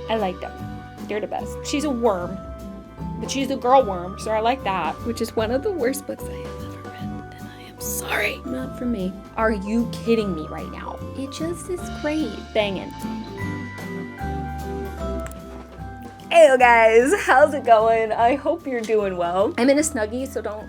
I like them. They're the best. She's a worm, but she's a girl worm, so I like that. Which is one of the worst books I have ever read, and I am sorry. Not for me. Are you kidding me right now? It just is great. Banging. Hey guys, how's it going? I hope you're doing well. I'm in a Snuggie, so don't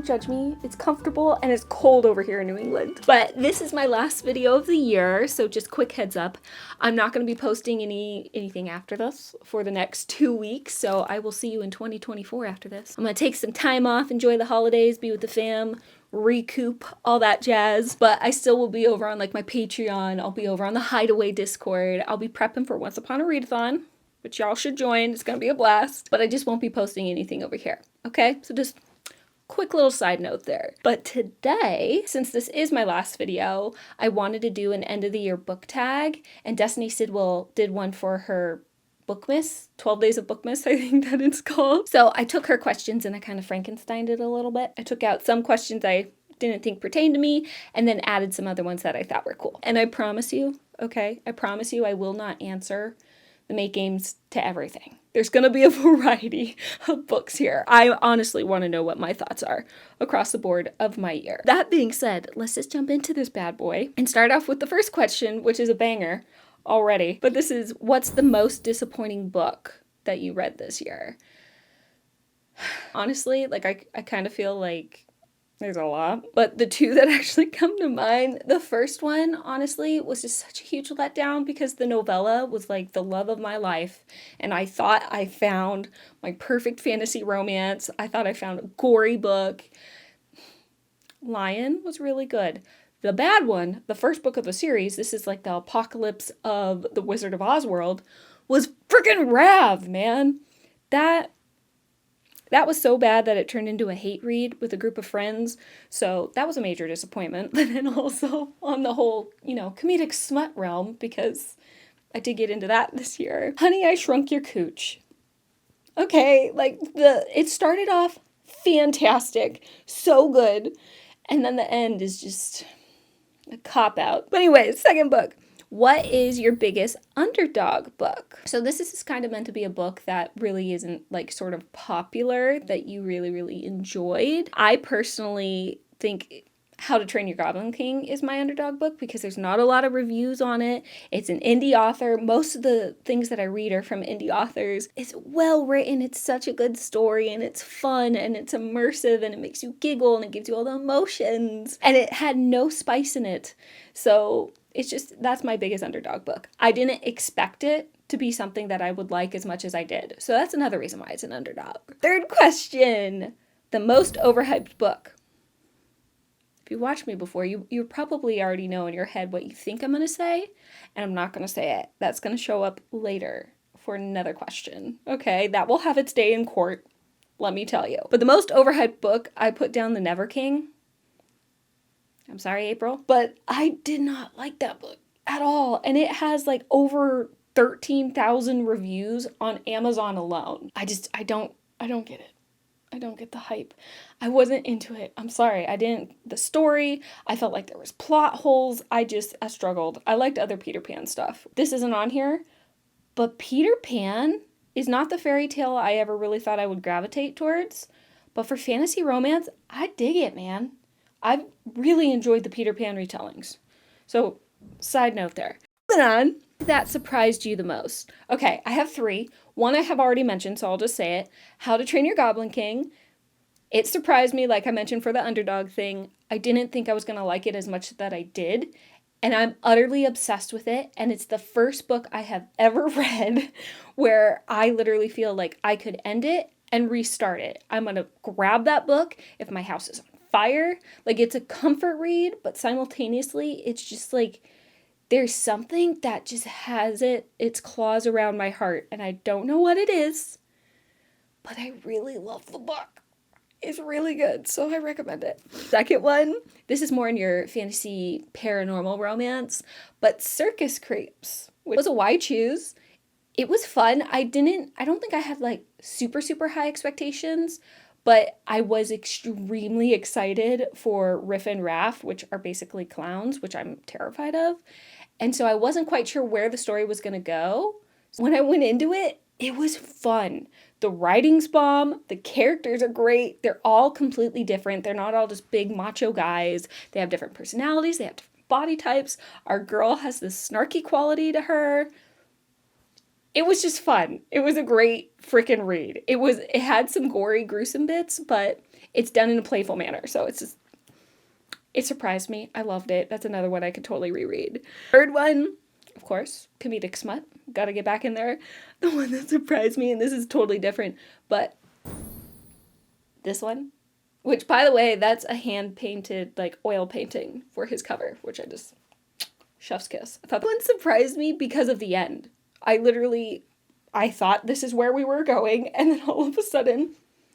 judge me. It's comfortable and it's cold over here in New England. But this is my last video of the year, so just quick heads up. I'm not going to be posting anything after this for the next 2 weeks, so I will see you in 2024 after this. I'm going to take some time off, enjoy the holidays, be with the fam, recoup, all that jazz. But I still will be over on like my Patreon. I'll be over on the Hideaway Discord. I'll be prepping for Once Upon a Readathon, which y'all should join. It's going to be a blast. But I just won't be posting anything over here. Okay? So just quick little side note there. But today, since this is my last video, I wanted to do an end of the year book tag, and Destiny Sidwell did one for her Bookmas, 12 Days of Bookmas, I think that it's called. So I took her questions and I kind of Frankensteined it a little bit. I took out some questions I didn't think pertained to me and then added some other ones that I thought were cool. And I promise you, okay, I promise you I will not answer the make games to everything. There's going to be a variety of books here. I honestly want to know what my thoughts are across the board of my year. That being said, let's just jump into this bad boy and start off with the first question, which is a banger already. But this is, what's the most disappointing book that you read this year? Honestly, like I kind of feel like there's a lot, but the two that actually come to mind, the first one, honestly, was just such a huge letdown because the novella was like the love of my life, and I thought I found my perfect fantasy romance. I thought I found a gory book. Lion was really good. The bad one, the first book of the series, this is like the apocalypse of the Wizard of Oz world, was freaking Rav, man. That was so bad that it turned into a hate read with a group of friends. So that was a major disappointment. But then also on the whole, comedic smut realm, because I did get into that this year. Honey, I Shrunk Your Cooch. Okay, it started off fantastic, so good. And then the end is just a cop-out. But anyways, second book. What is your biggest underdog book? So this is kind of meant to be a book that really isn't like sort of popular, that you really, really enjoyed. I personally think How to Train Your Goblin King is my underdog book because there's not a lot of reviews on it. It's an indie author. Most of the things that I read are from indie authors. It's well written. It's such a good story, and it's fun, and it's immersive, and it makes you giggle, and it gives you all the emotions. And it had no spice in it. So that's my biggest underdog book. I didn't expect it to be something that I would like as much as I did. So that's another reason why it's an underdog. Third question, the most overhyped book. If you watched me before, you probably already know in your head what you think I'm going to say, and I'm not going to say it. That's going to show up later for another question. Okay, that will have its day in court, let me tell you. But the most overhyped book, I put down The Never King. I'm sorry, April, but I did not like that book at all. And it has like over 13,000 reviews on Amazon alone. I don't get it. I don't get the hype. I wasn't into it. I'm sorry. The story, I felt like there was plot holes. I struggled. I liked other Peter Pan stuff. This isn't on here, but Peter Pan is not the fairy tale I ever really thought I would gravitate towards. But for fantasy romance, I dig it, man. I've really enjoyed the Peter Pan retellings. So, side note there. Moving on. That surprised you the most? Okay, I have 3. One I have already mentioned, so I'll just say it. How to Train Your Goblin King. It surprised me, like I mentioned for the underdog thing. I didn't think I was going to like it as much that I did. And I'm utterly obsessed with it. And it's the first book I have ever read where I literally feel like I could end it and restart it. I'm going to grab that book if my house is on fire. Like, it's a comfort read, but simultaneously it's just like there's something that just has its claws around my heart, and I don't know what it is, but I really love the book. It's really good, so I recommend it. Second one, this is more in your fantasy paranormal romance, but Circus Creeps, which was a why choose. It was fun. I don't think I had like super, super high expectations, but I was extremely excited for Riff and Raff, which are basically clowns, which I'm terrified of. And so I wasn't quite sure where the story was going to go. When I went into it, it was fun. The writing's bomb, the characters are great, they're all completely different. They're not all just big macho guys. They have different personalities, they have different body types. Our girl has this snarky quality to her. It was just fun. It was a great freaking read. It had some gory, gruesome bits, but it's done in a playful manner. So it surprised me. I loved it. That's another one I could totally reread. Third one, of course, comedic smut. Gotta get back in there. The one that surprised me, and this is totally different, but this one, which by the way, that's a hand-painted, like, oil painting for his cover, which I just, chef's kiss. I thought that one surprised me because of the end. I thought this is where we were going, and then all of a sudden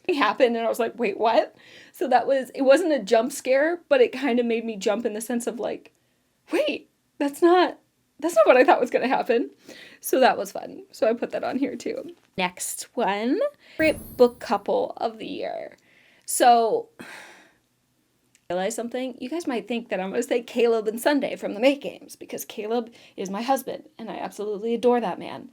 it happened, and I was like, wait, what? So it wasn't a jump scare, but it kind of made me jump in the sense of like, wait, that's not what I thought was going to happen. So that was fun. So I put that on here too. Next one, favorite book couple of the year. So, realize something? You guys might think that I'm going to say Caleb and Sunday from the Make Games, because Caleb is my husband, and I absolutely adore that man.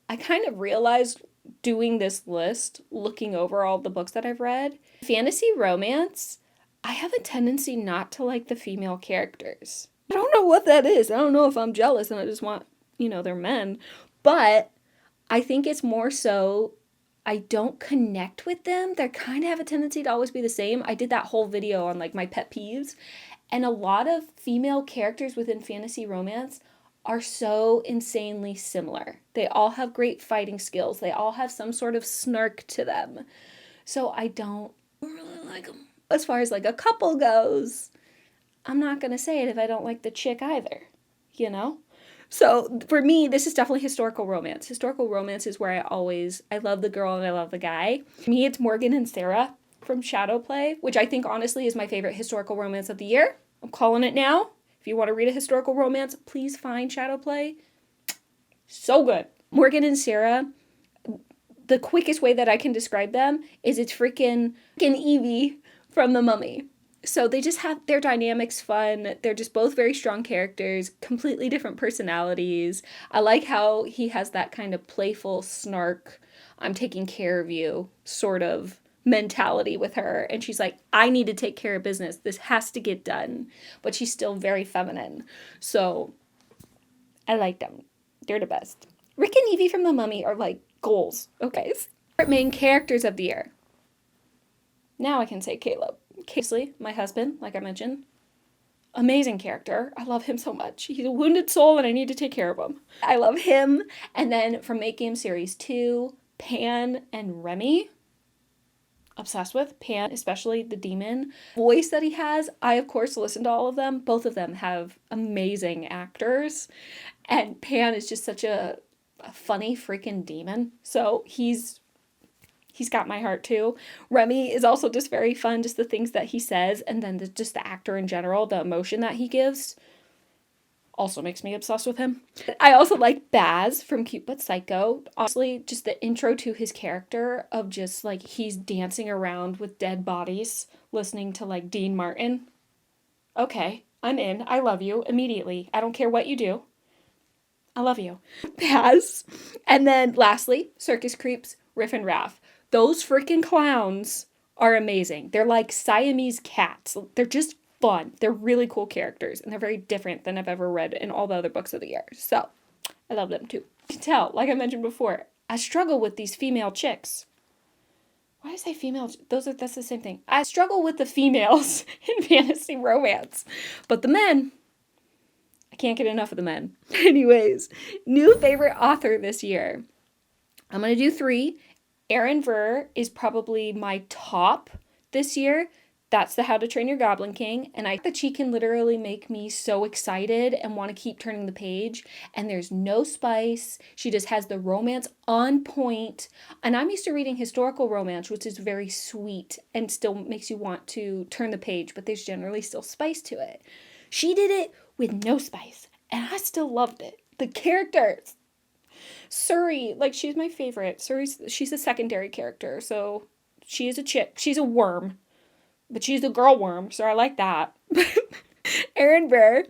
I kind of realized doing this list, looking over all the books that I've read, fantasy romance, I have a tendency not to like the female characters. I don't know what that is. I don't know if I'm jealous and I just want, they're men. But I think it's more so I don't connect with them. They kind of have a tendency to always be the same. I did that whole video on like my pet peeves. And a lot of female characters within fantasy romance are so insanely similar. They all have great fighting skills. They all have some sort of snark to them. So I don't really like them. As far as like a couple goes, I'm not going to say it if I don't like the chick either, So for me, this is definitely historical romance. Historical romance is where I love the girl and I love the guy. For me, it's Morgan and Sarah from Shadowplay, which I think honestly is my favorite historical romance of the year. I'm calling it now. If you want to read a historical romance, please find Shadowplay. So good. Morgan and Sarah, the quickest way that I can describe them is it's freaking Evie from The Mummy. So they just have their dynamics fun. They're just both very strong characters, completely different personalities. I like how he has that kind of playful snark, I'm taking care of you sort of mentality with her. And she's like, I need to take care of business. This has to get done. But she's still very feminine. So I like them. They're the best. Rick and Evie from The Mummy are like goals. Okay. Main characters of the year. Now I can say Caleb. Casey, my husband, like I mentioned, amazing character. I love him so much. He's a wounded soul and I need to take care of him. I love him. And then from Make Game Series 2, Pan and Remy. Obsessed with Pan, especially the demon voice that he has. I, of course, listen to all of them. Both of them have amazing actors. And Pan is just such a funny freaking demon. So he's got my heart too. Remy is also just very fun, just the things that he says, and then just the actor in general, the emotion that he gives also makes me obsessed with him. I also like Baz from Cute But Psycho. Honestly, just the intro to his character of just like he's dancing around with dead bodies, listening to like Dean Martin. Okay, I'm in. I love you immediately. I don't care what you do. I love you. Baz. And then lastly, Circus Creeps, Riff and Raff. Those freaking clowns are amazing. They're like Siamese cats. They're just fun. They're really cool characters, and they're very different than I've ever read in all the other books of the year. So, I love them too. You can tell, like I mentioned before, I struggle with these female chicks. Why do I say female? That's the same thing. I struggle with the females in fantasy romance. But the men, I can't get enough of the men. Anyways, new favorite author this year. I'm going to do 3. Erin Ver is probably my top this year. That's the How to Train Your Goblin King. And I think that she can literally make me so excited and want to keep turning the page. And there's no spice. She just has the romance on point. And I'm used to reading historical romance, which is very sweet and still makes you want to turn the page. But there's generally still spice to it. She did it with no spice. And I still loved it. The characters. Suri, like, she's my favorite. She's a secondary character, so she is a chick. She's a worm, but she's a girl worm, so I like that. Erin Ver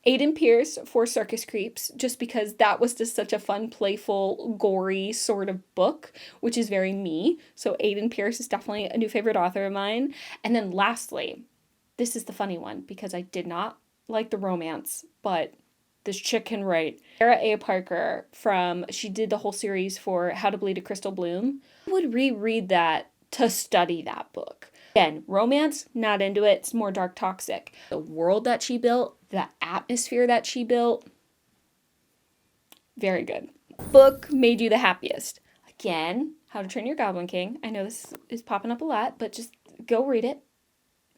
Aiden Pierce for Circus Creeps, just because that was just such a fun, playful, gory sort of book, which is very me. So Aiden Pierce is definitely a new favorite author of mine. And then lastly, this is the funny one because I did not like the romance, but this chick can write. Sarah A. Parker she did the whole series for How to Bleed a Crystal Bloom. I would reread that to study that book. Again, romance, not into it. It's more dark toxic. The world that she built, the atmosphere that she built, very good. Book made you the happiest. Again, How to Train Your Goblin King. I know this is popping up a lot, but just go read it.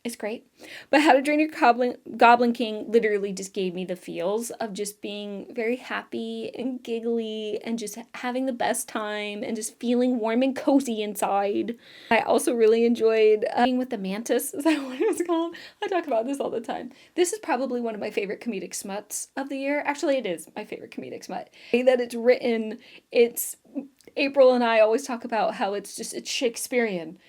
It's great. But How to Train Your Goblin King literally just gave me the feels of just being very happy and giggly and just having the best time and just feeling warm and cozy inside. I also really enjoyed being with the mantis. Is that what it was called? I talk about this all the time. This is probably one of my favorite comedic smuts of the year. Actually, it is my favorite comedic smut. The way that it's written, April and I always talk about how it's Shakespearean.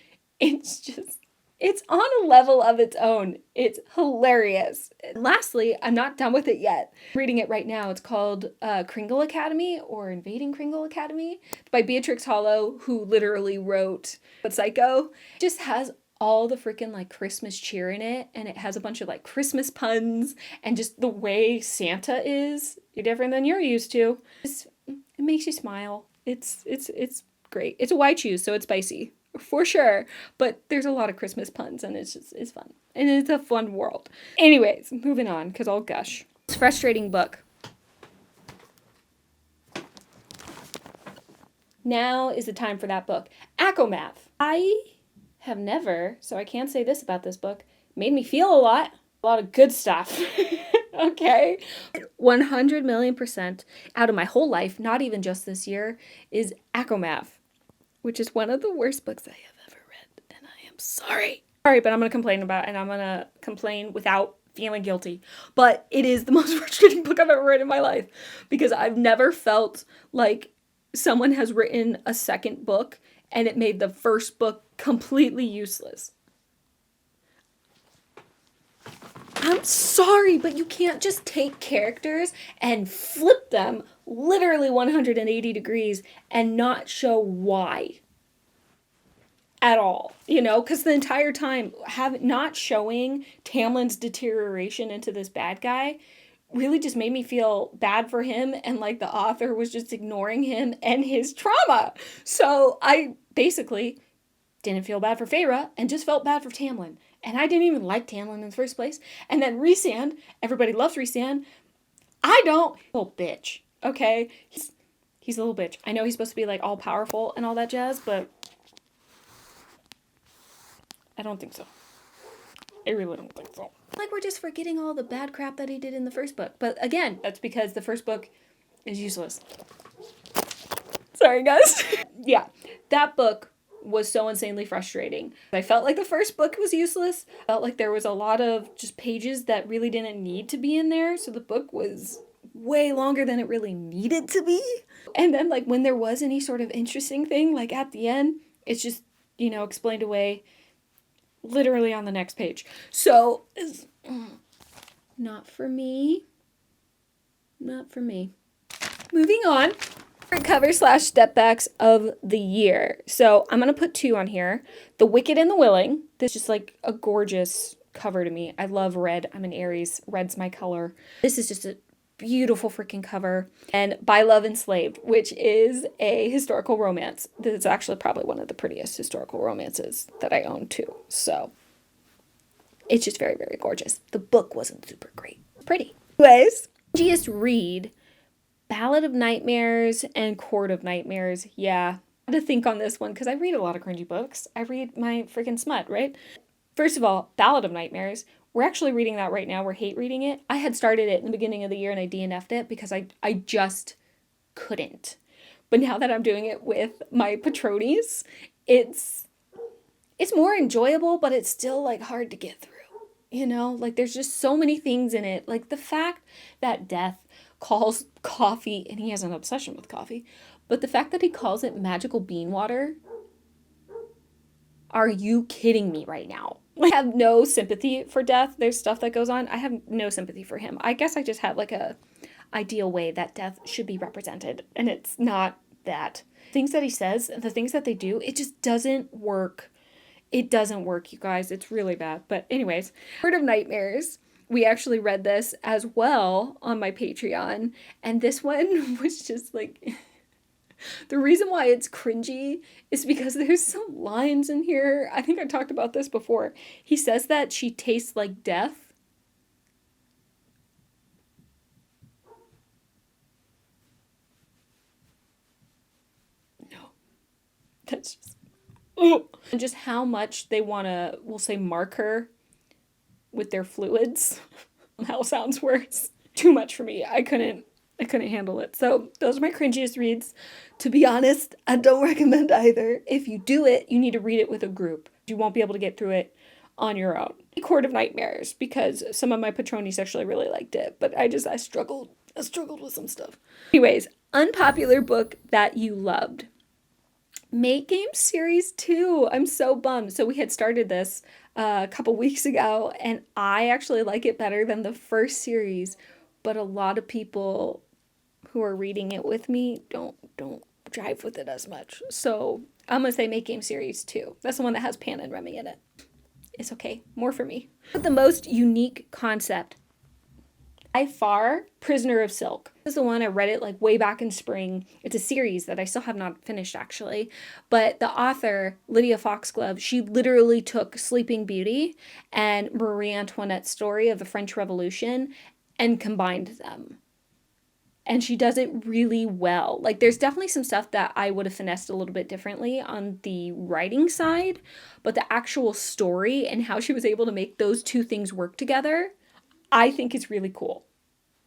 It's on a level of its own. It's hilarious. Lastly, I'm not done with it yet. I'm reading it right now. It's called Kringle Academy or Invading Kringle Academy by Beatrix Hollow, who literally wrote Psycho. It just has all the freaking like Christmas cheer in it, and it has a bunch of like Christmas puns and just the way Santa is different than you're used to. It makes you smile. It's great. It's a Y choose, so it's spicy. For sure, but there's a lot of Christmas puns and it's fun. And it's a fun world. Anyways, moving on, because I'll gush. It's a frustrating book. Now is the time for that book. Acomath. I have never, so I can't say this about this book, made me feel a lot of good stuff. Okay? 100 million% out of my whole life, not even just this year, is Acomath, which is one of the worst books I have ever read, and I am sorry. Sorry, but I'm going to complain about it, and I'm going to complain without feeling guilty. But it is the most frustrating book I've ever read in my life, because I've never felt like someone has written a second book, and it made the first book completely useless. I'm sorry, but you can't just take characters and flip them literally 180 degrees and not show why at all, because the entire time not showing Tamlin's deterioration into this bad guy really just made me feel bad for him, and like the author was just ignoring him and his trauma. So I basically didn't feel bad for Feyre and just felt bad for Tamlin. And I didn't even like Tamlin in the first place. And then Rhysand, everybody loves Rhysand. I don't. Little bitch, okay? He's a little bitch. I know he's supposed to be like all powerful and all that jazz, but I don't think so. I really don't think so. Like we're just forgetting all the bad crap that he did in the first book. But again, that's because the first book is useless. Sorry, guys. Yeah, that book was so insanely frustrating. I felt like the first book was useless. I felt like there was a lot of just pages that really didn't need to be in there. So the book was way longer than it really needed to be. And then like when there was any sort of interesting thing, like at the end, it's just, explained away literally on the next page. So not for me. Not for me. Moving on. Cover / stepbacks of the year. So I'm going to put 2 on here. The Wicked and the Willing. This is just like a gorgeous cover to me. I love red. I'm an Aries. Red's my color. This is just a beautiful freaking cover. And By Love Enslaved, which is a historical romance. This is actually probably one of the prettiest historical romances that I own too. So it's just very, very gorgeous. The book wasn't super great. Pretty. Anyways, easiest read. Ballad of Nightmares and Court of Nightmares. Yeah. I had to think on this one because I read a lot of cringy books. I read my freaking smut, right? First of all, Ballad of Nightmares. We're actually reading that right now. We're hate reading it. I had started it in the beginning of the year and I DNF'd it because I just couldn't. But now that I'm doing it with my patronies, it's more enjoyable, but it's still like hard to get through. Like there's just so many things in it. Like the fact that Death calls coffee, and he has an obsession with coffee, but the fact that he calls it magical bean water, are you kidding me right now? I have no sympathy for death. There's stuff that goes on. I have no sympathy for him. I guess I just have like a ideal way that death should be represented, and it's not that. Things that he says, the things that they do, it just doesn't work. It doesn't work, you guys. It's really bad. But anyways, Word of Nightmares. We actually read this as well on my Patreon, and this one was just like the reason why it's cringy is because there's some lines in here. I think I talked about this before. He says that she tastes like death. No. That's just and just how much they want to, we'll say, mark her with their fluids. That sounds worse. Too much for me. I couldn't handle it. So those are my cringiest reads. To be honest, I don't recommend either. If you do it, you need to read it with a group. You won't be able to get through it on your own. Court of Nightmares, because some of my patronies actually really liked it, but I struggled with some stuff. Anyways, unpopular book that you loved. Make Game Series 2. I'm so bummed. So we had started this a couple weeks ago, and I actually like it better than the first series, but a lot of people who are reading it with me don't drive with it as much. So I'm gonna say Make Game Series 2. That's the one that has Pan and Remy in it. It's okay. More for me. But the most unique concept, by far, Prisoner of Silk. This is the one I read it like way back in spring. It's a series that I still have not finished actually. But the author, Lydia Foxglove, she literally took Sleeping Beauty and Marie Antoinette's story of the French Revolution and combined them. And she does it really well. Like, there's definitely some stuff that I would have finessed a little bit differently on the writing side, but the actual story and how she was able to make those two things work together, I think is really cool.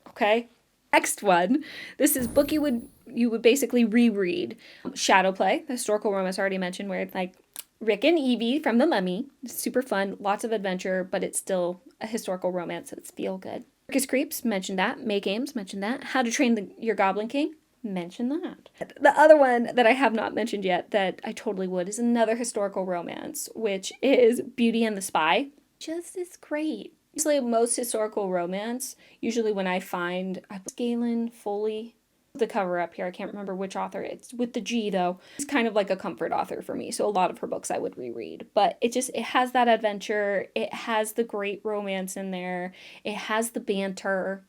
Okay? Next one. This is book you would basically reread. Shadowplay, the historical romance I already mentioned, where it's like Rick and Evie from The Mummy. It's super fun, lots of adventure, but it's still a historical romance, so it's feel good. Circus Creeps, mentioned that. May Games, mentioned that. How to Train Your Goblin King, mentioned that. The other one that I have not mentioned yet that I totally would is another historical romance, which is Beauty and the Spy. Just is great. Usually most historical romance, usually when I find Galen Foley, the cover up here, I can't remember which author, it's with the G though. It's kind of like a comfort author for me, so a lot of her books I would reread. But it has that adventure, it has the great romance in there, it has the banter.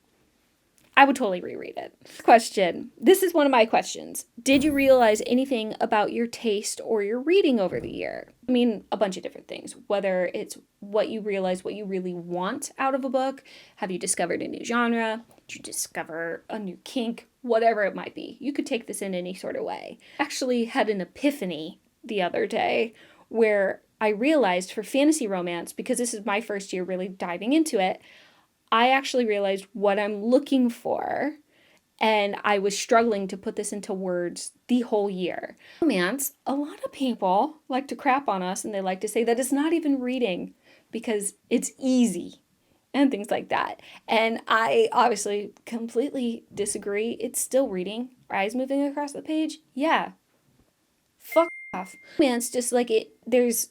I would totally reread it. Question. This is one of my questions. Did you realize anything about your taste or your reading over the year? I mean, a bunch of different things. Whether it's what you realize, what you really want out of a book. Have you discovered a new genre? Did you discover a new kink? Whatever it might be. You could take this in any sort of way. I actually had an epiphany the other day where I realized for fantasy romance, because this is my first year really diving into it, I actually realized what I'm looking for, and I was struggling to put this into words the whole year. Romance, a lot of people like to crap on us, and they like to say that it's not even reading because it's easy and things like that. And I obviously completely disagree. It's still reading. Eyes moving across the page? Yeah. Fuck off. Romance, just like it, there's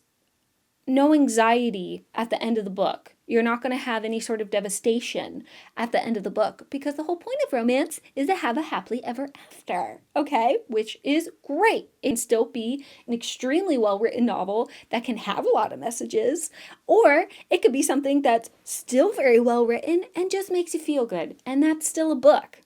no anxiety at the end of the book. You're not going to have any sort of devastation at the end of the book because the whole point of romance is to have a happily ever after, okay? Which is great. It can still be an extremely well-written novel that can have a lot of messages, or it could be something that's still very well-written and just makes you feel good, and that's still a book,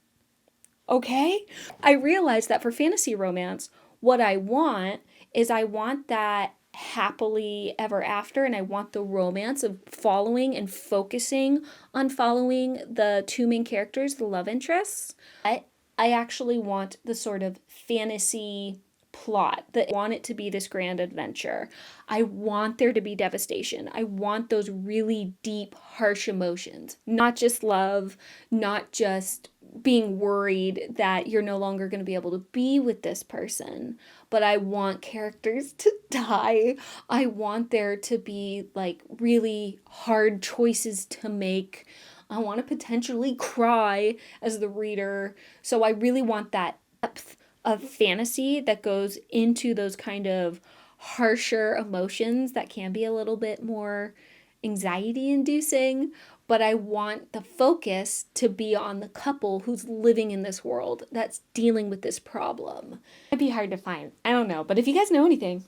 okay? I realized that for fantasy romance, what I want is I want that happily ever after, and I want the romance of following and focusing on following the two main characters, the love interests. I actually want the sort of fantasy plot that I want it to be this grand adventure. I want there to be devastation. I want those really deep, harsh emotions, not just love, not just being worried that you're no longer going to be able to be with this person, but I want characters to die. I want there to be like really hard choices to make. I want to potentially cry as the reader. So I really want that depth of fantasy that goes into those kind of harsher emotions that can be a little bit more anxiety inducing, but I want the focus to be on the couple who's living in this world that's dealing with this problem. It'd be hard to find. I don't know, but if you guys know anything,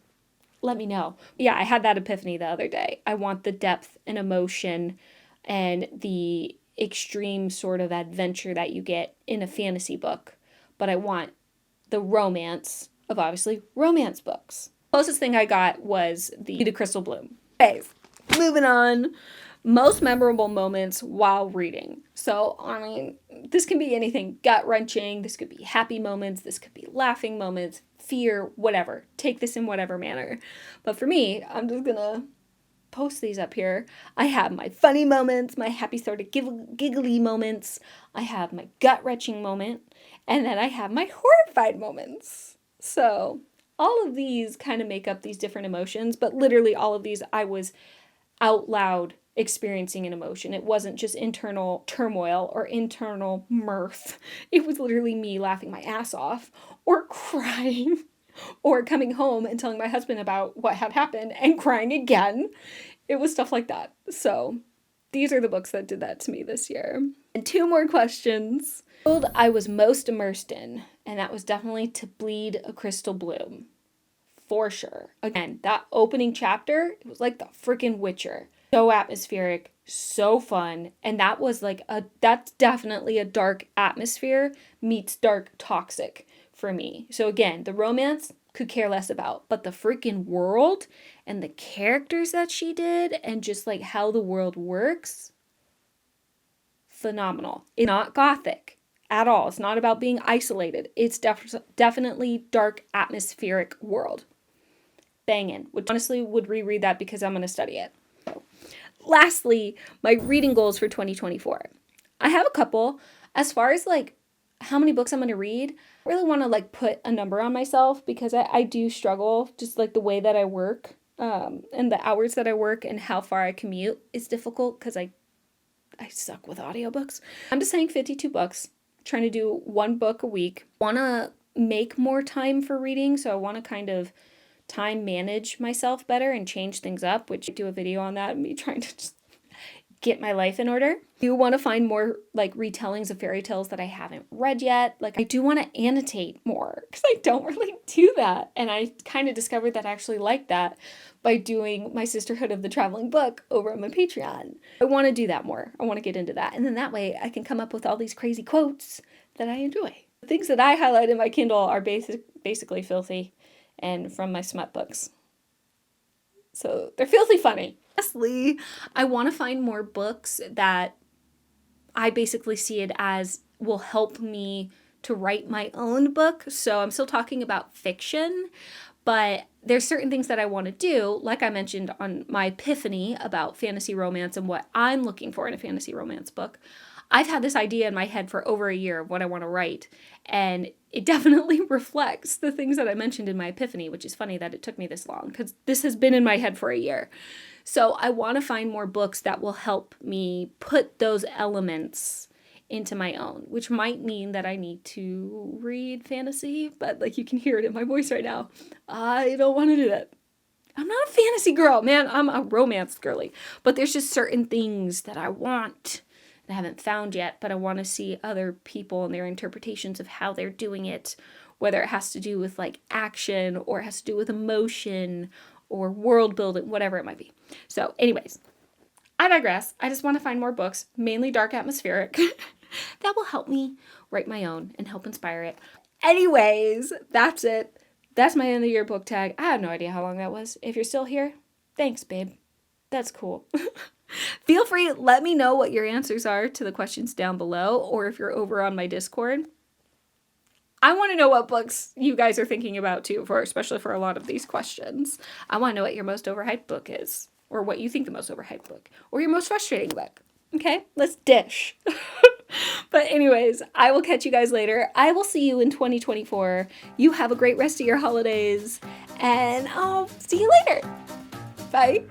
let me know. Yeah, I had that epiphany the other day. I want the depth and emotion and the extreme sort of adventure that you get in a fantasy book, but I want the romance of obviously romance books. Closest thing I got was the Crystal Bloom. Okay, moving on. Most memorable moments while reading. So, I mean, this can be anything gut-wrenching, this could be happy moments, this could be laughing moments, fear, whatever. Take this in whatever manner. But for me, I'm just gonna post these up here. I have my funny moments, my happy sort of giggly moments, I have my gut-wrenching moment, and then I have my horrified moments. So, all of these kind of make up these different emotions, but literally all of these I was out loud experiencing an emotion. It wasn't just internal turmoil or internal mirth. It was literally me laughing my ass off or crying or coming home and telling my husband about what had happened and crying again. It was stuff like that. So these are the books that did that to me this year. And 2 more questions. I was most immersed in, and that was definitely To Bleed a Crystal Bloom. For sure. Again, that opening chapter, it was like the freaking Witcher. So atmospheric, so fun, and that was like that's definitely a dark atmosphere meets dark toxic for me. So again, the romance could care less about, but the freaking world and the characters that she did and just like how the world works, phenomenal. It's not gothic at all. It's not about being isolated. It's definitely dark atmospheric world. Bangin'. Honestly would reread that because I'm going to study it. Lastly, my reading goals for 2024. I have a couple. As far as like how many books I'm going to read, I really want to like put a number on myself because I do struggle just like the way that I work and the hours that I work and how far I commute is difficult because I suck with audiobooks. I'm just saying 52 books, trying to do 1 book a week. Want to make more time for reading, so I want to kind of time manage myself better and change things up, which I do a video on that and me trying to just get my life in order. I do want to find more like retellings of fairy tales that I haven't read yet. Like I do want to annotate more because I don't really do that. And I kind of discovered that I actually like that by doing my Sisterhood of the Traveling Book over on my Patreon. I want to do that more. I want to get into that. And then that way I can come up with all these crazy quotes that I enjoy. The things that I highlight in my Kindle are basically filthy and from my smut books. So they're filthy funny. Lastly, I want to find more books that I basically see it as will help me to write my own book. So I'm still talking about fiction, but there's certain things that I want to do, like I mentioned on my epiphany about fantasy romance and what I'm looking for in a fantasy romance book. I've had this idea in my head for over a year of what I want to write, and it definitely reflects the things that I mentioned in my epiphany, which is funny that it took me this long because this has been in my head for a year. So I want to find more books that will help me put those elements into my own, which might mean that I need to read fantasy, but like you can hear it in my voice right now. I don't want to do that. I'm not a fantasy girl, man. I'm a romance girly, but there's just certain things that I want I haven't found yet, but I want to see other people and their interpretations of how they're doing it, whether it has to do with like action or it has to do with emotion or world building, whatever it might be. So anyways, I digress. I just want to find more books, mainly dark atmospheric, that will help me write my own and help inspire it. Anyways, that's it. That's my end of the year book tag. I have no idea how long that was. If you're still here, thanks, babe. That's cool. Feel free, let me know what your answers are to the questions down below, or if you're over on my Discord. I want to know what books you guys are thinking about too, especially for a lot of these questions. I want to know what your most overhyped book is, or what you think the most overhyped book, or your most frustrating book. Okay, let's dish. But anyways, I will catch you guys later. I will see you in 2024. You have a great rest of your holidays, and I'll see you later. Bye.